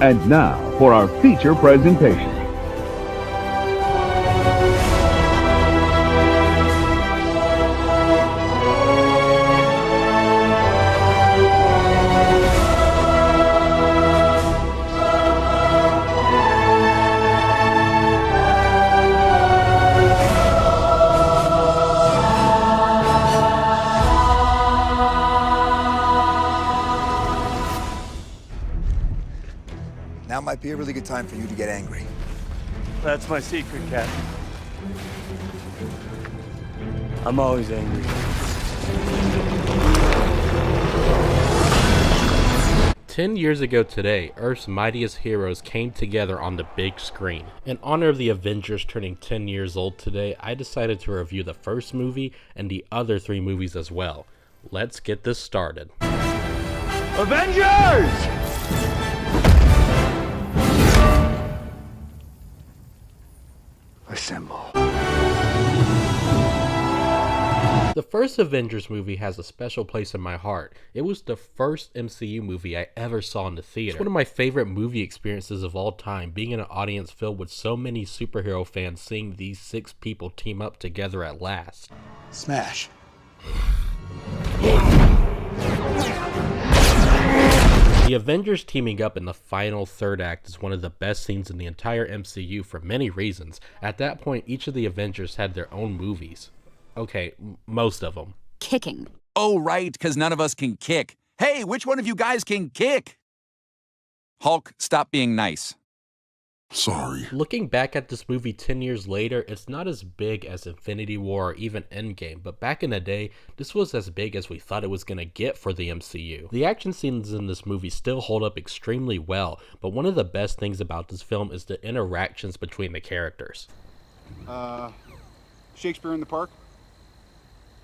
And now for our feature presentation. Now might be a really good time for you to get angry. That's my secret, Captain. I'm always angry. Years ago today, Earth's mightiest heroes came together on the big screen. In honor of the Avengers turning 10 years old today, I decided to review the first movie and the other 3 movies as well. Let's get this started. Avengers! Assemble. The first Avengers movie has a special place in my heart. It was the first MCU movie I ever saw in the theater. It's one of my favorite movie experiences of all time, being in an audience filled with so many superhero fans, seeing these 6 people team up together at last. Smash. The Avengers teaming up in the final third act is one of the best scenes in the entire MCU for many reasons. At that point, each of the Avengers had their own movies. Okay, most of them. Kicking. Oh, right, because none of us can kick. Hey, which one of you guys can kick? Hulk, stop being nice. Sorry. Looking back at this movie 10 years later, it's not as big as Infinity War or even Endgame, but back in the day, this was as big as we thought it was gonna get for the MCU. The action scenes in this movie still hold up extremely well, but one of the best things about this film is the interactions between the characters. Shakespeare in the Park?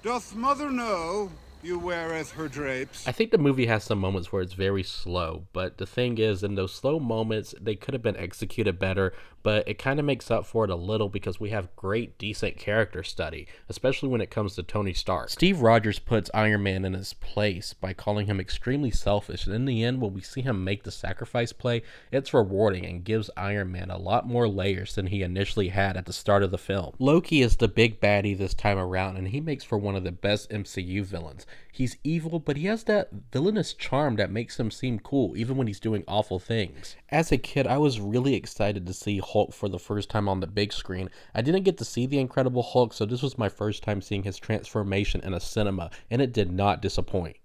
Doth mother know you weareth her drapes? I think the movie has some moments where it's very slow, but the thing is, in those slow moments, they could have been executed better, but it kind of makes up for it a little because we have great, decent character study, especially when it comes to Tony Stark. Steve Rogers puts Iron Man in his place by calling him extremely selfish, and in the end, when we see him make the sacrifice play, it's rewarding and gives Iron Man a lot more layers than he initially had at the start of the film. Loki is the big baddie this time around, and he makes for one of the best MCU villains. He's evil, but he has that villainous charm that makes him seem cool, even when he's doing awful things. As a kid, I was really excited to see Hulk for the first time on the big screen. I didn't get to see the Incredible Hulk, so this was my first time seeing his transformation in a cinema, and it did not disappoint.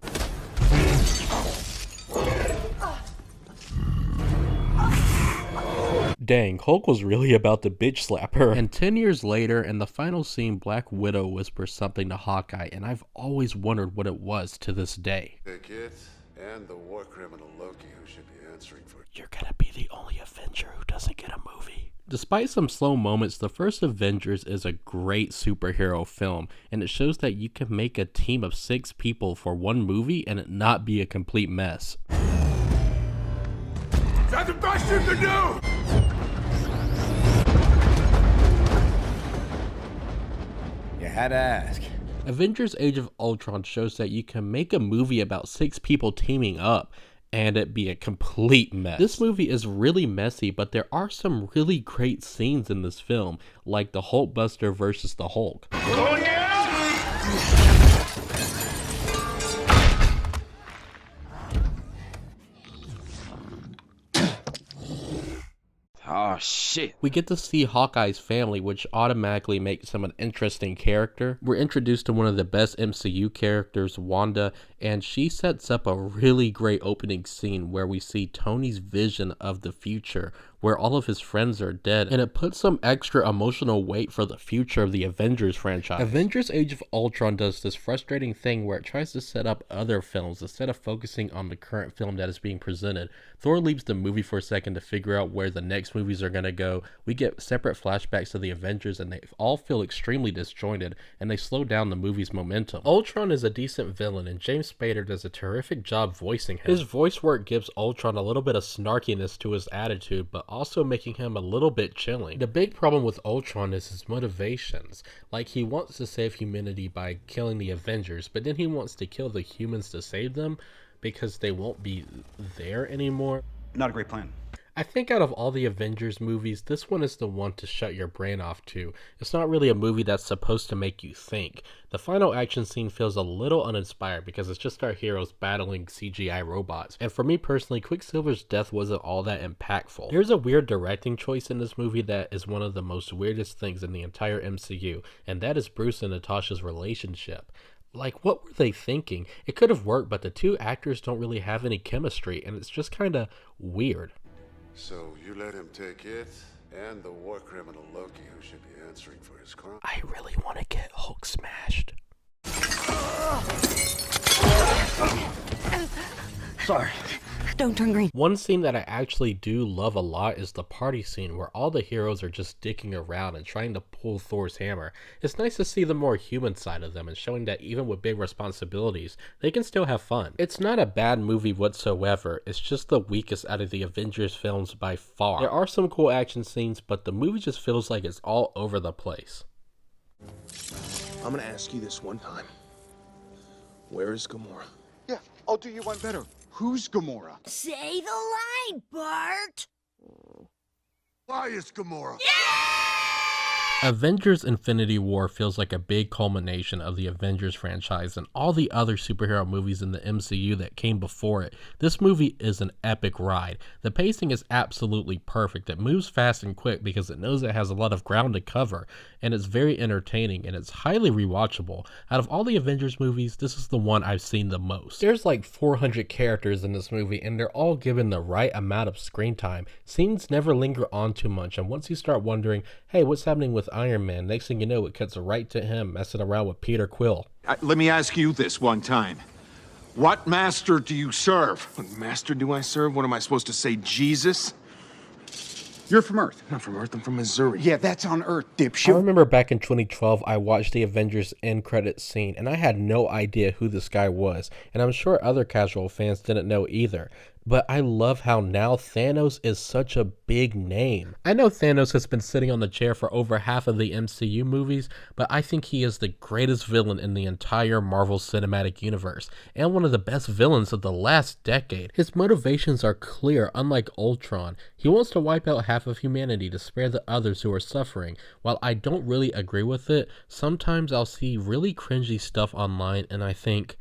Dang, Hulk was really about to bitch slap her. And 10 years later, in the final scene, Black Widow whispers something to Hawkeye, and I've always wondered what it was to this day. Pick it and the war criminal Loki who should be answering for it. You're gonna be the only Avenger who doesn't get a movie. Despite some slow moments, the first Avengers is a great superhero film, and it shows that you can make a team of 6 people for one movie and it not be a complete mess. Is that the best you can do? You had to ask. Avengers Age of Ultron shows that you can make a movie about 6 people teaming up and it be a complete mess. This movie is really messy, but there are some really great scenes in this film, like the Hulkbuster versus the Hulk. Oh, shit. We get to see Hawkeye's family, which automatically makes him an interesting character. We're introduced to one of the best MCU characters, Wanda, and she sets up a really great opening scene where we see Tony's vision of the future, where all of his friends are dead, and it puts some extra emotional weight for the future of the Avengers franchise. Avengers Age of Ultron does this frustrating thing where it tries to set up other films instead of focusing on the current film that is being presented. Thor leaves the movie for a second to figure out where the next movies are going to go. We get separate flashbacks to the Avengers and they all feel extremely disjointed, and they slow down the movie's momentum. Ultron is a decent villain, and James Spader does a terrific job voicing him. His voice work gives Ultron a little bit of snarkiness to his attitude, but also making him a little bit chilling. The big problem with Ultron is his motivations. Like, he wants to save humanity by killing the Avengers, but then he wants to kill the humans to save them because they won't be there anymore. Not a great plan. I think out of all the Avengers movies, this one is the one to shut your brain off to. It's not really a movie that's supposed to make you think. The final action scene feels a little uninspired because it's just our heroes battling CGI robots. And for me personally, Quicksilver's death wasn't all that impactful. There's a weird directing choice in this movie that is one of the most weirdest things in the entire MCU, and that is Bruce and Natasha's relationship. Like, what were they thinking? It could have worked, but the two actors don't really have any chemistry, and it's just kind of weird. So you let him take it and the war criminal Loki, who should be answering for his crime. I really want to get Hulk smashed. Sorry. Don't turn green. One scene that I actually do love a lot is the party scene where all the heroes are just dicking around and trying to pull Thor's hammer. It's nice to see the more human side of them and showing that even with big responsibilities, they can still have fun. It's not a bad movie whatsoever, it's just the weakest out of the Avengers films by far. There are some cool action scenes, but the movie just feels like it's all over the place. I'm gonna ask you this one time. Where is Gamora? Yeah, I'll do you one better. Who's Gamora? Say the line, Bart. Why is Gamora? Avengers Infinity War feels like a big culmination of the Avengers franchise and all the other superhero movies in the MCU that came before it. This movie is an epic ride. The pacing is absolutely perfect. It moves fast and quick because it knows it has a lot of ground to cover, and it's very entertaining and it's highly rewatchable. Out of all the Avengers movies, this is the one I've seen the most. There's like 400 characters in this movie and they're all given the right amount of screen time. Scenes never linger on too much, and once you start wondering, hey, what's happening with Iron Man? Next thing you know, it cuts right to him messing around with Peter Quill. Let me ask you this one time. What master do you serve? What master do I serve? What am I supposed to say, Jesus? You're from Earth. I'm not from Earth, I'm from Missouri. Yeah, that's on Earth, I dipshit. remember back in 2012, I watched the Avengers end credits scene, and I had no idea who this guy was, and I'm sure other casual fans didn't know either. But I love how now Thanos is such a big name. I know Thanos has been sitting on the chair for over half of the MCU movies, but I think he is the greatest villain in the entire Marvel Cinematic Universe, and one of the best villains of the last decade. His motivations are clear, unlike Ultron. He wants to wipe out half of humanity to spare the others who are suffering. While I don't really agree with it, sometimes I'll see really cringy stuff online and I think,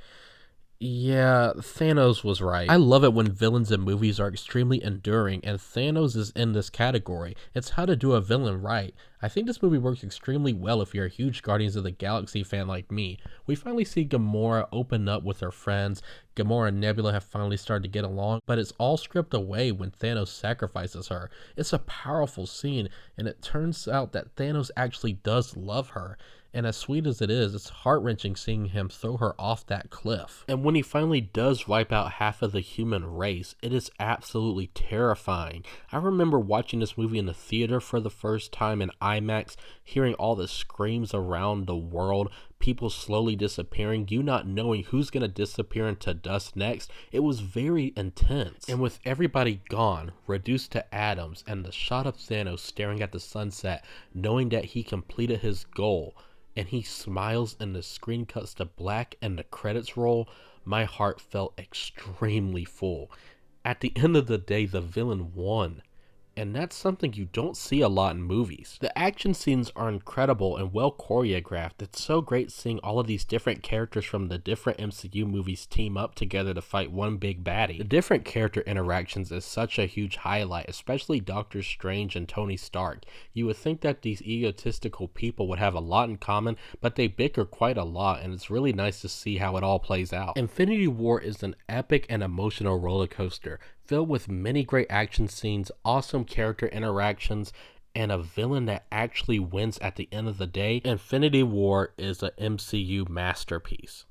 yeah, Thanos was right. I love it when villains in movies are extremely enduring, and Thanos is in this category. It's how to do a villain right. I think this movie works extremely well if you're a huge Guardians of the Galaxy fan like me. We finally see Gamora open up with her friends. Gamora and Nebula have finally started to get along, but it's all stripped away when Thanos sacrifices her. It's a powerful scene, and it turns out that Thanos actually does love her. And as sweet as it is, it's heart-wrenching seeing him throw her off that cliff. And when he finally does wipe out half of the human race, it is absolutely terrifying. I remember watching this movie in the theater for the first time in IMAX, hearing all the screams around the world, people slowly disappearing, you not knowing who's going to disappear into dust next. It was very intense. And with everybody gone, reduced to atoms, and the shot of Thanos staring at the sunset, knowing that he completed his goal, and he smiles and the screen cuts to black and the credits roll, my heart felt extremely full. At the end of the day, the villain won. And that's something you don't see a lot in movies. The action scenes are incredible and well choreographed. It's so great seeing all of these different characters from the different MCU movies team up together to fight one big baddie. The different character interactions is such a huge highlight, especially Doctor Strange and Tony Stark. You would think that these egotistical people would have a lot in common, but they bicker quite a lot, and it's really nice to see how it all plays out. Infinity War is an epic and emotional roller coaster, filled with many great action scenes, awesome character interactions, and a villain that actually wins at the end of the day. Infinity War is an MCU masterpiece.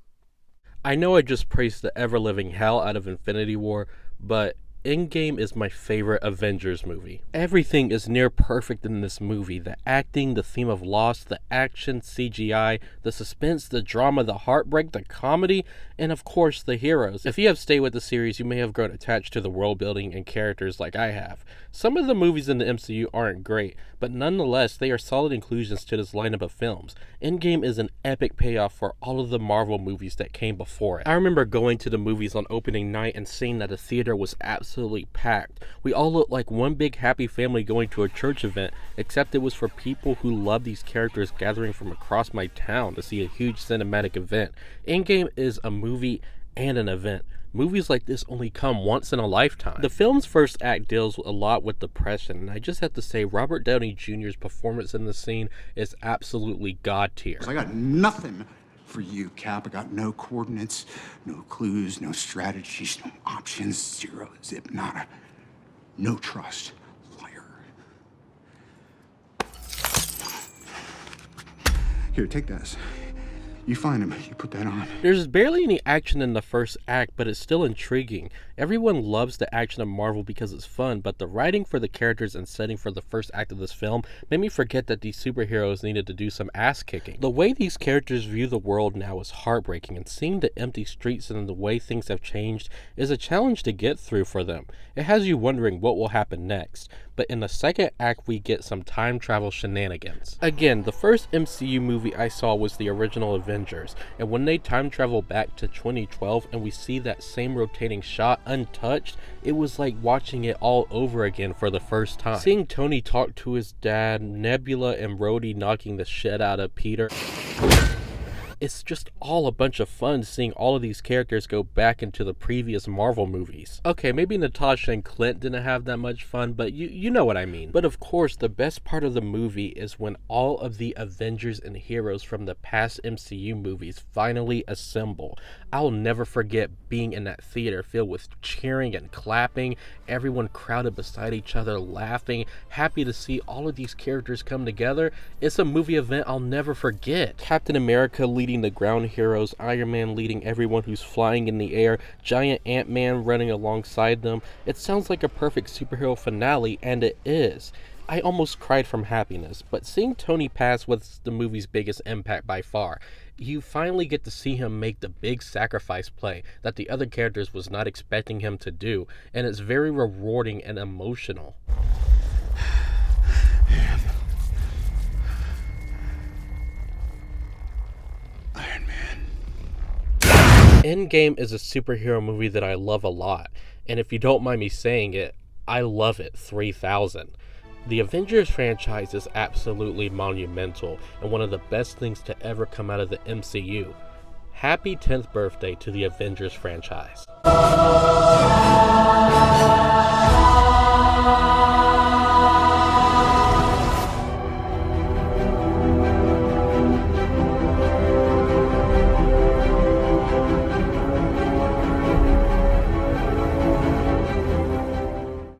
I know I just praised the ever-living hell out of Infinity War, but Endgame is my favorite Avengers movie. Everything is near perfect in this movie. The acting, the theme of loss, the action, CGI, the suspense, the drama, the heartbreak, the comedy, and of course the heroes. If you have stayed with the series, you may have grown attached to the world building and characters like I have. Some of the movies in the MCU aren't great, but nonetheless they are solid inclusions to this lineup of films. Endgame is an epic payoff for all of the Marvel movies that came before it. I remember going to the movies on opening night and seeing that the theater was absolutely absolutely packed. We all looked like one big happy family going to a church event, except it was for people who love these characters gathering from across my town to see a huge cinematic event. Endgame is a movie and an event. Movies like this only come once in a lifetime. The film's first act deals a lot with depression, and I just have to say Robert Downey Jr.'s performance in the scene is absolutely god tier. I got nothing for you, Cap. I got no coordinates, no clues, no strategies, no options, zero, zip, nada. No trust. Liar. Here, take this. You find him, you put that on. There's barely any action in the first act, but it's still intriguing. Everyone loves the action of Marvel because it's fun, but the writing for the characters and setting for the first act of this film made me forget that these superheroes needed to do some ass kicking. The way these characters view the world now is heartbreaking, and seeing the empty streets and the way things have changed is a challenge to get through for them. It has you wondering what will happen next. But in the second act, we get some time travel shenanigans. Again, the first MCU movie I saw was the original Avengers, and when they time travel back to 2012 and we see that same rotating shot untouched, it was like watching it all over again for the first time. Seeing Tony talk to his dad, Nebula and Rhodey knocking the shit out of Peter. It's just all a bunch of fun seeing all of these characters go back into the previous Marvel movies. Okay, maybe Natasha and Clint didn't have that much fun, but you know what I mean. But of course, the best part of the movie is when all of the Avengers and heroes from the past MCU movies finally assemble. I'll never forget being in that theater filled with cheering and clapping, everyone crowded beside each other laughing, happy to see all of these characters come together. It's a movie event I'll never forget. Captain America leading the ground heroes, Iron Man leading everyone who's flying in the air, giant Ant-Man running alongside them. It sounds like a perfect superhero finale, and it is. I almost cried from happiness, but seeing Tony pass was the movie's biggest impact by far. You finally get to see him make the big sacrifice play that the other characters was not expecting him to do, and it's very rewarding and emotional. Endgame is a superhero movie that I love a lot, and if you don't mind me saying it, I love it 3000. The Avengers franchise is absolutely monumental and one of the best things to ever come out of the MCU. Happy 10th birthday to the Avengers franchise.